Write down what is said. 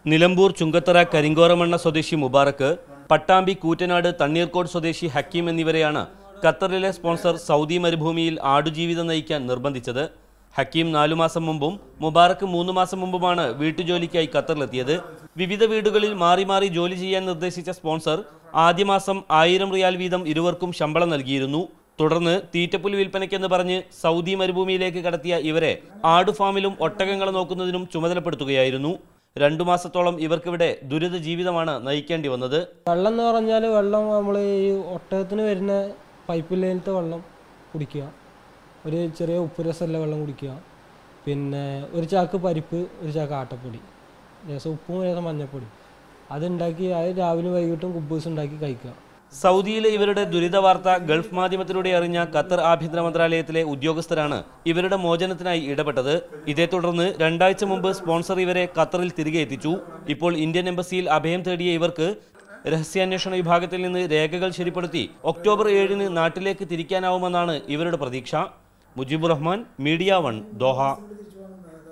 നിലമ്പൂർ ചുങ്കത്തറ കരിങ്കോറമണ്ണ സ്വദേശി മുബാറക്ക്, പട്ടാമ്പി കൂറ്റനാട് തണ്ണീർക്കോട് സ്വദേശി ഹക്കീം എന്നിവരെയാണ് ഖത്തറിലെ സ്പോൺസർ സൗദി മരുഭൂമിയിൽ ആടുജീവിതം നയിക്കാൻ നിർബന്ധിച്ചത്. ഹക്കീം 4 മാസം മുമ്പും മുബാറക്ക് 3 മാസം മുമ്പുമാണ് വീട്ടുജോലിക്കായി ഖത്തറിലെത്തിയത്. വിവിധ വീടുകളിൽ മാറി മാറി ജോലി ചെയ്യാൻ നിർദ്ദേശിച്ച സ്പോൺസർ ആദ്യ മാസം 1000 റിയാൽ വീതം ഇരുവർക്കും ശമ്പളം നൽകിയിരുന്നു. തുടർന്ന് തീറ്റപ്പുലി വിൽപ്പനയ്ക്കെന്ന് പറഞ്ഞ് സൗദി മരുഭൂമിയിലേക്ക് കടത്തിയ ഇവരെ ആടുഫാമിലും ഒട്ടകങ്ങൾ നോക്കുന്നതിനും ചുമതലപ്പെടുത്തുകയായിരുന്നു. 2 മാസത്തോളം ഇവർക്കിവിടെ ദുരിത ജീവിതമാണ് നയിക്കേണ്ടി വന്നത്. വെള്ളം എന്ന് പറഞ്ഞാൽ വെള്ളം നമ്മൾ ഈ ഒട്ടകത്തിന് വരുന്ന പൈപ്പ് ലൈനിലത്തെ വെള്ളം കുടിക്കുക, ഒരു ചെറിയ ഉപ്പ് രസമുള്ള വെള്ളം കുടിക്കുക, പിന്നെ ഒരു ചാക്ക് പരിപ്പ്, ഒരു ചാക്ക് ആട്ടപ്പൊടി, ലേശം ഉപ്പും ലേശം മഞ്ഞൾപ്പൊടി, അതുണ്ടാക്കി അത് രാവിലെ വൈകിട്ടും കുബൂസ് ഉണ്ടാക്കി കഴിക്കുക. സൗദിയിലെ ഇവരുടെ ദുരിത വാർത്ത ഗൾഫ് മാധ്യമത്തിലൂടെ അറിഞ്ഞ ഖത്തർ ആഭ്യന്തര മന്ത്രാലയത്തിലെ ഉദ്യോഗസ്ഥരാണ് ഇവരുടെ മോചനത്തിനായി ഇടപെട്ടത്. ഇതേ തുടർന്ന് 2 ആഴ്ച മുമ്പ് സ്പോൺസർ ഇവരെ ഖത്തറിൽ തിരികെ എത്തിച്ചു. ഇപ്പോൾ ഇന്ത്യൻ എംബസിയിൽ അഭയം തേടിയ ഇവർക്ക് രഹസ്യാന്വേഷണ വിഭാഗത്തിൽ നിന്ന് രേഖകൾ ശരിപ്പെടുത്തി ഒക്ടോബർ 7-ന് നാട്ടിലേക്ക് തിരിക്കാനാവുമെന്നാണ് ഇവരുടെ പ്രതീക്ഷ. Mujibur Rahman, media 1, Doha.